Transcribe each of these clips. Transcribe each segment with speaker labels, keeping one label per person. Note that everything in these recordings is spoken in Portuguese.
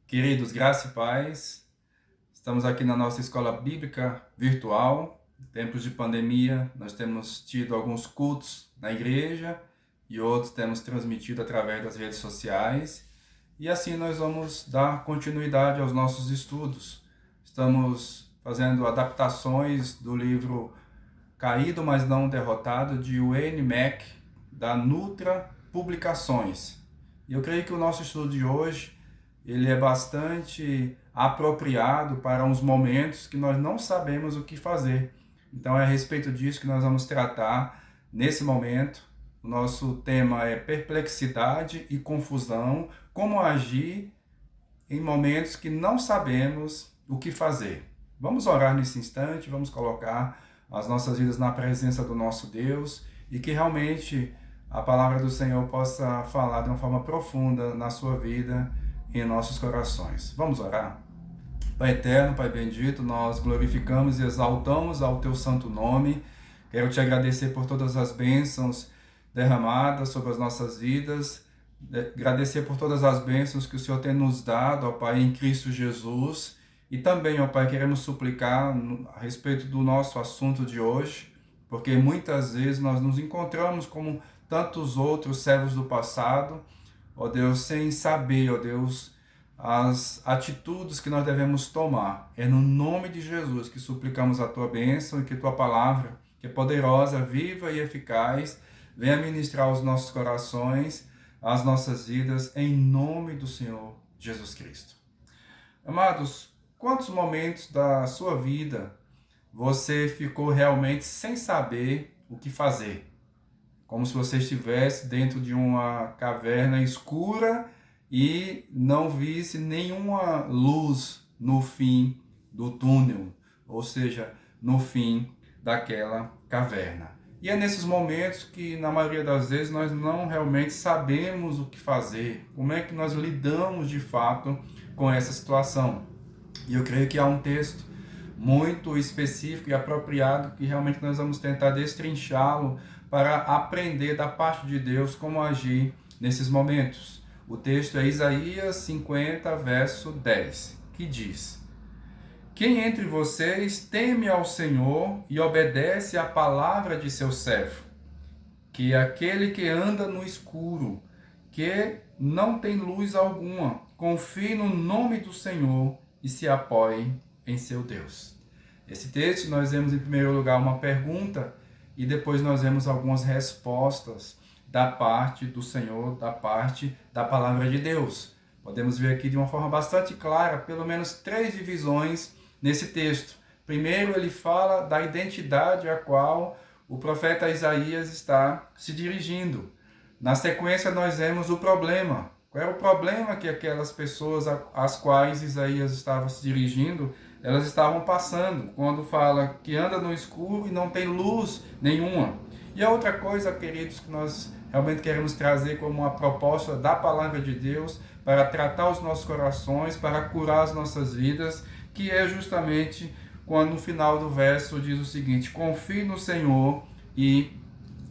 Speaker 1: Queridos, graça e paz, estamos aqui na nossa escola bíblica virtual. Em tempos de pandemia, nós temos tido alguns cultos na igreja e outros temos transmitido através das redes sociais. E assim nós vamos dar continuidade aos nossos estudos. Estamos fazendo adaptações do livro Caído, mas não derrotado, de Wayne Mack, da Nutra Publicações. E eu creio que o nosso estudo de hoje ele é bastante apropriado para uns momentos que nós não sabemos o que fazer. Então é a respeito disso que nós vamos tratar nesse momento. O nosso tema é perplexidade e confusão, como agir em momentos que não sabemos o que fazer. Vamos orar nesse instante, vamos colocar as nossas vidas na presença do nosso Deus e que realmente a palavra do Senhor possa falar de uma forma profunda na sua vida e em nossos corações. Vamos orar? Pai eterno, Pai bendito, nós glorificamos e exaltamos ao Teu santo nome. Quero Te agradecer por todas as bênçãos derramadas sobre as nossas vidas, agradecer por todas as bênçãos que o Senhor tem nos dado, ó Pai, em Cristo Jesus. E também, ó Pai, queremos suplicar a respeito do nosso assunto de hoje, porque muitas vezes nós nos encontramos como tantos outros servos do passado, ó Deus, sem saber, ó Deus, as atitudes que nós devemos tomar. É no nome de Jesus que suplicamos a Tua bênção e que Tua palavra, que é poderosa, viva e eficaz, venha ministrar aos nossos corações, às nossas vidas, em nome do Senhor Jesus Cristo. Amados, quantos momentos da sua vida você ficou realmente sem saber o que fazer? Como se você estivesse dentro de uma caverna escura e não visse nenhuma luz no fim do túnel, ou seja, no fim daquela caverna. E é nesses momentos que, na maioria das vezes, nós não realmente sabemos o que fazer, como é que nós lidamos de fato com essa situação. E eu creio que há um texto muito específico e apropriado que realmente nós vamos tentar destrinchá-lo para aprender da parte de Deus como agir nesses momentos. O texto é Isaías 50, verso 10, que diz: Quem entre vocês teme ao Senhor e obedece à palavra de seu servo? Que aquele que anda no escuro, que não tem luz alguma, confie no nome do Senhor e se apoie em seu Deus. Esse texto nós vemos em primeiro lugar uma pergunta e depois nós vemos algumas respostas da parte do Senhor, da parte da palavra de Deus. Podemos ver aqui de uma forma bastante clara, pelo menos 3 divisões nesse texto. Primeiro, ele fala da identidade a qual o profeta Isaías está se dirigindo. Na sequência, nós vemos o problema. Qual era o problema que aquelas pessoas às quais Isaías estava se dirigindo, elas estavam passando, quando fala que anda no escuro e não tem luz nenhuma. E a outra coisa, queridos, que nós realmente queremos trazer como uma proposta da palavra de Deus para tratar os nossos corações, para curar as nossas vidas, que é justamente quando no final do verso diz o seguinte: confie no Senhor e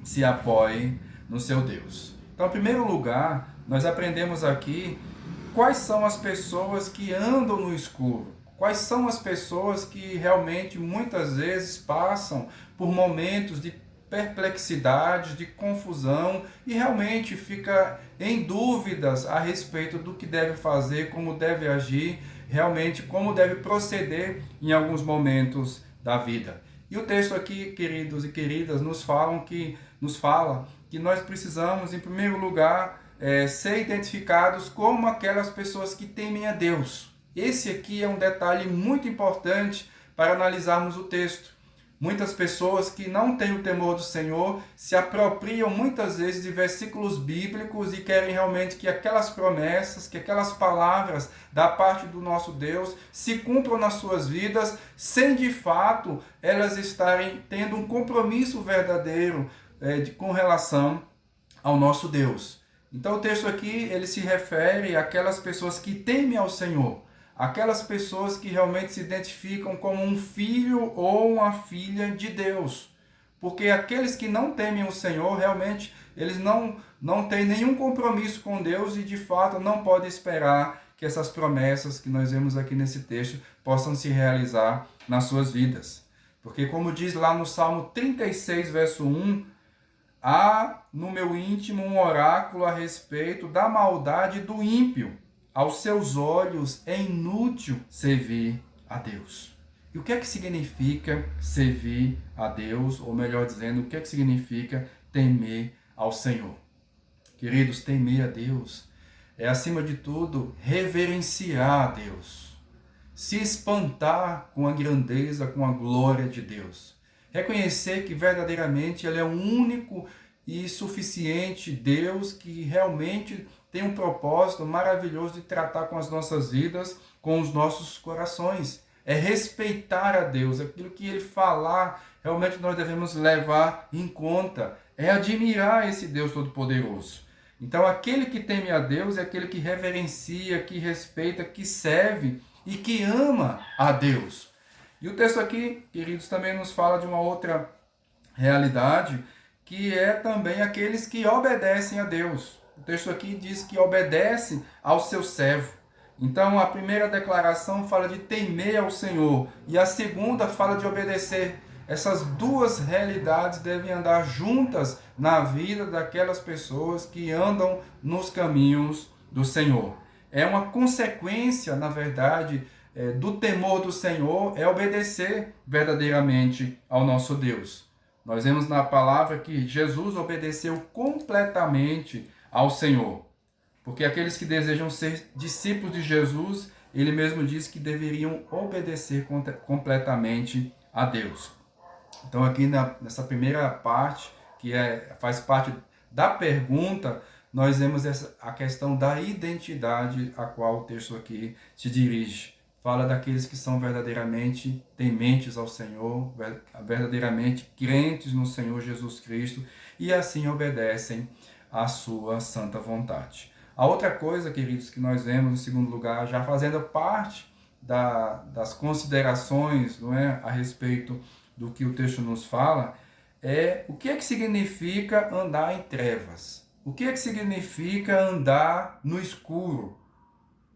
Speaker 1: se apoie no seu Deus. Então, em primeiro lugar, nós aprendemos aqui quais são as pessoas que andam no escuro. Quais são as pessoas que realmente muitas vezes passam por momentos de perplexidade, de confusão e realmente fica em dúvidas a respeito do que deve fazer, como deve agir, realmente como deve proceder em alguns momentos da vida. E o texto aqui, queridos e queridas, nos fala que nós precisamos, em primeiro lugar, ser identificados como aquelas pessoas que temem a Deus. Esse aqui é um detalhe muito importante para analisarmos o texto. Muitas pessoas que não têm o temor do Senhor se apropriam muitas vezes de versículos bíblicos e querem realmente que aquelas promessas, que aquelas palavras da parte do nosso Deus se cumpram nas suas vidas, sem de fato elas estarem tendo um compromisso verdadeiro com relação ao nosso Deus. Então o texto aqui ele se refere àquelas pessoas que temem ao Senhor. Aquelas pessoas que realmente se identificam como um filho ou uma filha de Deus. Porque aqueles que não temem o Senhor, realmente, eles não têm nenhum compromisso com Deus e, de fato, não podem esperar que essas promessas que nós vemos aqui nesse texto possam se realizar nas suas vidas. Porque como diz lá no Salmo 36, verso 1, há no meu íntimo um oráculo a respeito da maldade do ímpio. Aos seus olhos é inútil servir a Deus. E o que é que significa servir a Deus? Ou melhor dizendo, o que é que significa temer ao Senhor? Queridos, temer a Deus é, acima de tudo, reverenciar a Deus. Se espantar com a grandeza, com a glória de Deus. Reconhecer que verdadeiramente Ele é o único e suficiente Deus que realmente tem um propósito maravilhoso de tratar com as nossas vidas, com os nossos corações. É respeitar a Deus, aquilo que Ele falar, realmente nós devemos levar em conta. É admirar esse Deus Todo-Poderoso. Então, aquele que teme a Deus é aquele que reverencia, que respeita, que serve e que ama a Deus. E o texto aqui, queridos, também nos fala de uma outra realidade, que é também aqueles que obedecem a Deus. O texto aqui diz que obedece ao seu servo. Então, a primeira declaração fala de temer ao Senhor e a segunda fala de obedecer. Essas duas realidades devem andar juntas na vida daquelas pessoas que andam nos caminhos do Senhor. É uma consequência, na verdade, do temor do Senhor, é obedecer verdadeiramente ao nosso Deus. Nós vemos na palavra que Jesus obedeceu completamente ao Senhor. Porque aqueles que desejam ser discípulos de Jesus, ele mesmo diz que deveriam obedecer completamente a Deus. Então aqui nessa primeira parte, que faz parte da pergunta, nós vemos a questão da identidade a qual o texto aqui se dirige. Fala daqueles que são verdadeiramente tementes ao Senhor, verdadeiramente crentes no Senhor Jesus Cristo e assim obedecem à sua santa vontade. A outra coisa, queridos, que nós vemos, em segundo lugar, já fazendo parte das considerações, não é, a respeito do que o texto nos fala, é o que é que significa andar em trevas? O que é que significa andar no escuro?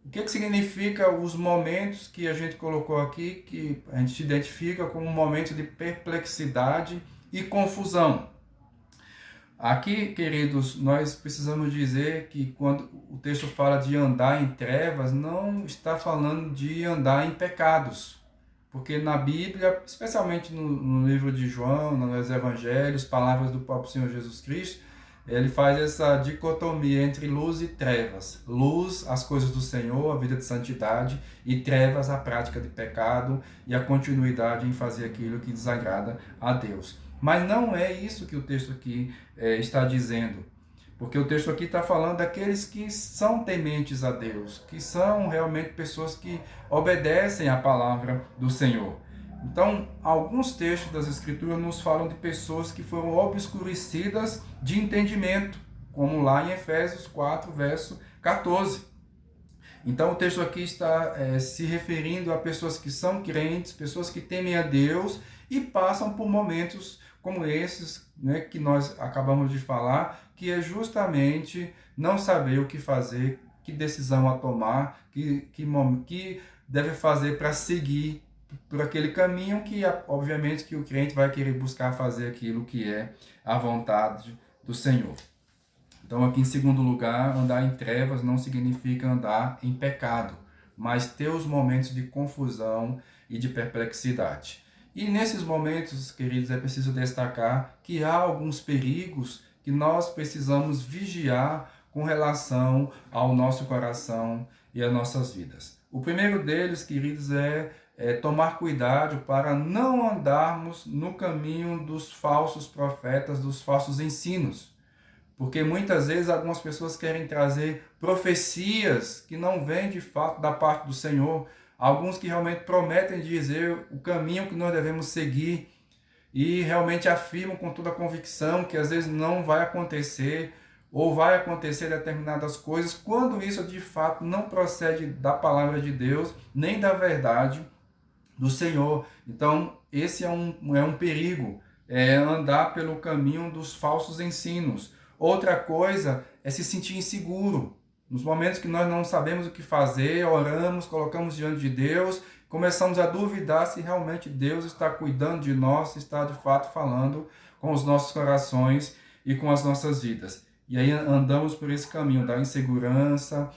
Speaker 1: O que é que significa os momentos que a gente colocou aqui, que a gente identifica como momentos de perplexidade e confusão? Aqui, queridos, nós precisamos dizer que quando o texto fala de andar em trevas, não está falando de andar em pecados. Porque na Bíblia, especialmente no livro de João, nos Evangelhos, palavras do próprio Senhor Jesus Cristo, ele faz essa dicotomia entre luz e trevas. Luz, as coisas do Senhor, a vida de santidade, e trevas, a prática de pecado e a continuidade em fazer aquilo que desagrada a Deus. Mas não é isso que o texto aqui está dizendo. Porque o texto aqui está falando daqueles que são tementes a Deus, que são realmente pessoas que obedecem à palavra do Senhor. Então, alguns textos das Escrituras nos falam de pessoas que foram obscurecidas de entendimento, como lá em Efésios 4, verso 14. Então, o texto aqui está se referindo a pessoas que são crentes, pessoas que temem a Deus e passam por momentos como esses, né, que nós acabamos de falar, que é justamente não saber o que fazer, que decisão a tomar, que deve fazer para seguir por aquele caminho que, obviamente, que o crente vai querer buscar fazer aquilo que é a vontade do Senhor. Então, aqui em segundo lugar, andar em trevas não significa andar em pecado, mas ter os momentos de confusão e de perplexidade. E nesses momentos, queridos, é preciso destacar que há alguns perigos que nós precisamos vigiar com relação ao nosso coração e às nossas vidas. O primeiro deles, queridos, é tomar cuidado para não andarmos no caminho dos falsos profetas, dos falsos ensinos. Porque muitas vezes algumas pessoas querem trazer profecias que não vêm de fato da parte do Senhor. Alguns que realmente prometem dizer o caminho que nós devemos seguir e realmente afirmam com toda a convicção que às vezes não vai acontecer ou vai acontecer determinadas coisas, quando isso de fato não procede da palavra de Deus, nem da verdade do Senhor. Então, esse é um perigo, andar pelo caminho dos falsos ensinos. Outra coisa é se sentir inseguro. Nos momentos que nós não sabemos o que fazer, oramos, colocamos diante de Deus, começamos a duvidar se realmente Deus está cuidando de nós, se está de fato falando com os nossos corações e com as nossas vidas. E aí andamos por esse caminho da insegurança,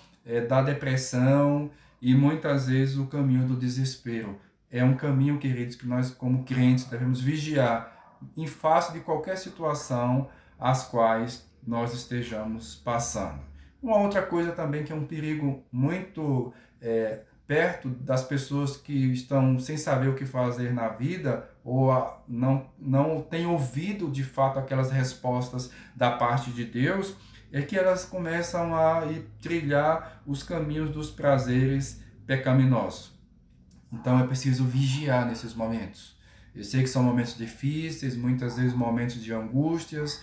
Speaker 1: da depressão e muitas vezes o caminho do desespero. É um caminho, queridos, que nós como crentes devemos vigiar em face de qualquer situação às quais nós estejamos passando. Uma outra coisa também que é um perigo muito perto das pessoas que estão sem saber o que fazer na vida ou não têm ouvido de fato aquelas respostas da parte de Deus, é que elas começam a trilhar os caminhos dos prazeres pecaminosos. Então é preciso vigiar nesses momentos. Eu sei que são momentos difíceis, muitas vezes momentos de angústias,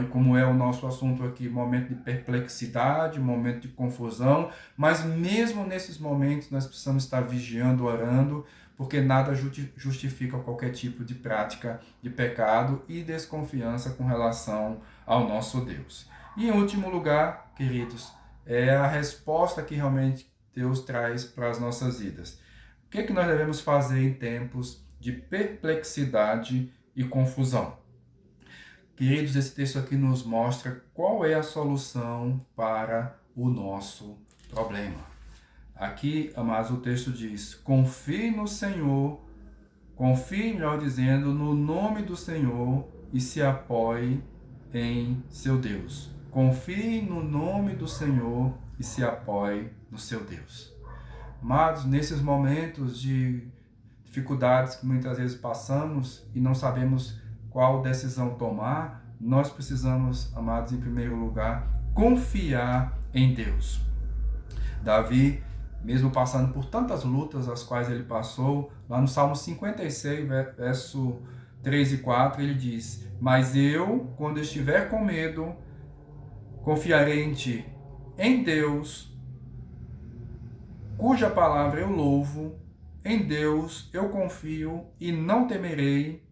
Speaker 1: como é o nosso assunto aqui, momento de perplexidade, momento de confusão, mas mesmo nesses momentos nós precisamos estar vigiando, orando, porque nada justifica qualquer tipo de prática de pecado e desconfiança com relação ao nosso Deus. E em último lugar, queridos, é a resposta que realmente Deus traz para as nossas vidas. O que é que nós devemos fazer em tempos de perplexidade e confusão? Queridos, esse texto aqui nos mostra qual é a solução para o nosso problema. Aqui, amados, o texto diz: confie no Senhor, confie, melhor dizendo, no nome do Senhor e se apoie em seu Deus. Confie no nome do Senhor e se apoie no seu Deus. Amados, nesses momentos de dificuldades que muitas vezes passamos e não sabemos qual decisão tomar, nós precisamos, amados, em primeiro lugar, confiar em Deus. Davi, mesmo passando por tantas lutas as quais ele passou, lá no Salmo 56, verso 3 e 4, ele diz: mas eu, quando estiver com medo, confiarei em ti, em Deus, cuja palavra eu louvo, em Deus eu confio e não temerei,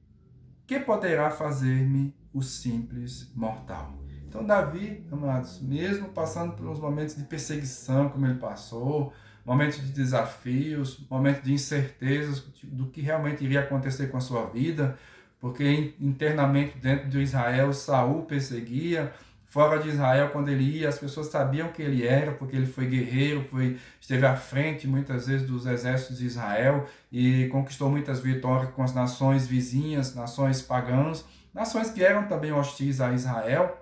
Speaker 1: que poderá fazer-me o simples mortal. Então Davi, amados, mesmo passando por uns momentos de perseguição como ele passou, momentos de desafios, momentos de incertezas do que realmente iria acontecer com a sua vida, porque internamente dentro de Israel Saul perseguia, fora de Israel, quando ele ia, as pessoas sabiam que ele era, porque ele foi guerreiro, esteve à frente muitas vezes dos exércitos de Israel e conquistou muitas vitórias com as nações vizinhas, nações pagãs, nações que eram também hostis a Israel.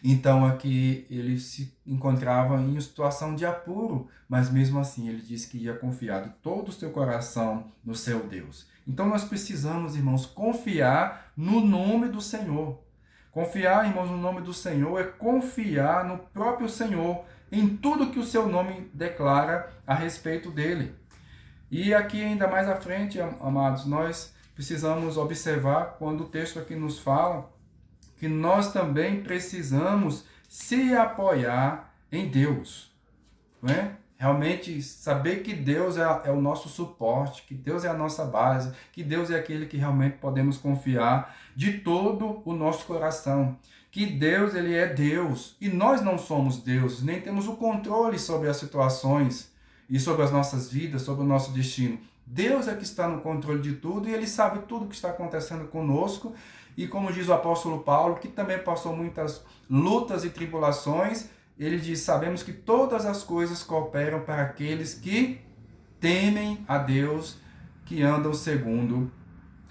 Speaker 1: Então aqui ele se encontrava em situação de apuro, mas mesmo assim ele disse que ia confiar de todo o seu coração no seu Deus. Então nós precisamos, irmãos, confiar no nome do Senhor. Confiar, irmãos, no nome do Senhor é confiar no próprio Senhor, em tudo que o seu nome declara a respeito dele. E aqui ainda mais à frente, amados, nós precisamos observar quando o texto aqui nos fala que nós também precisamos se apoiar em Deus, não é? Realmente saber que Deus é o nosso suporte, que Deus é a nossa base, que Deus é aquele que realmente podemos confiar de todo o nosso coração. Que Deus, ele é Deus e nós não somos deuses, nem temos o controle sobre as situações e sobre as nossas vidas, sobre o nosso destino. Deus é que está no controle de tudo e ele sabe tudo o que está acontecendo conosco. E como diz o apóstolo Paulo, que também passou muitas lutas e tribulações, ele diz: sabemos que todas as coisas cooperam para aqueles que temem a Deus, que andam segundo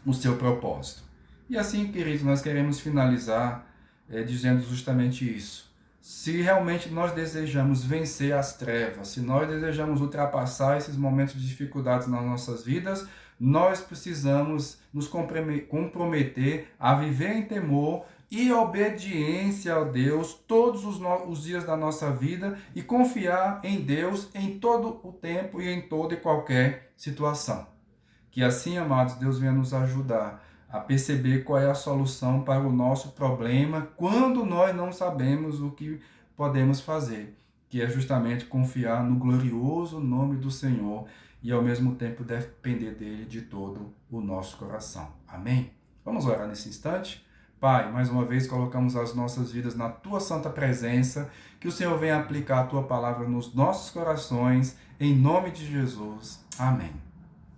Speaker 1: o seu propósito. E assim, queridos, nós queremos finalizar dizendo justamente isso. Se realmente nós desejamos vencer as trevas, se nós desejamos ultrapassar esses momentos de dificuldades nas nossas vidas, nós precisamos nos comprometer a viver em temor e obediência a Deus todos os dias da nossa vida e confiar em Deus em todo o tempo e em toda e qualquer situação. Que assim, amados, Deus venha nos ajudar a perceber qual é a solução para o nosso problema quando nós não sabemos o que podemos fazer, que é justamente confiar no glorioso nome do Senhor e ao mesmo tempo depender dele de todo o nosso coração. Amém? Vamos orar nesse instante? Pai, mais uma vez colocamos as nossas vidas na Tua santa presença, que o Senhor venha aplicar a Tua palavra nos nossos corações, em nome de Jesus. Amém.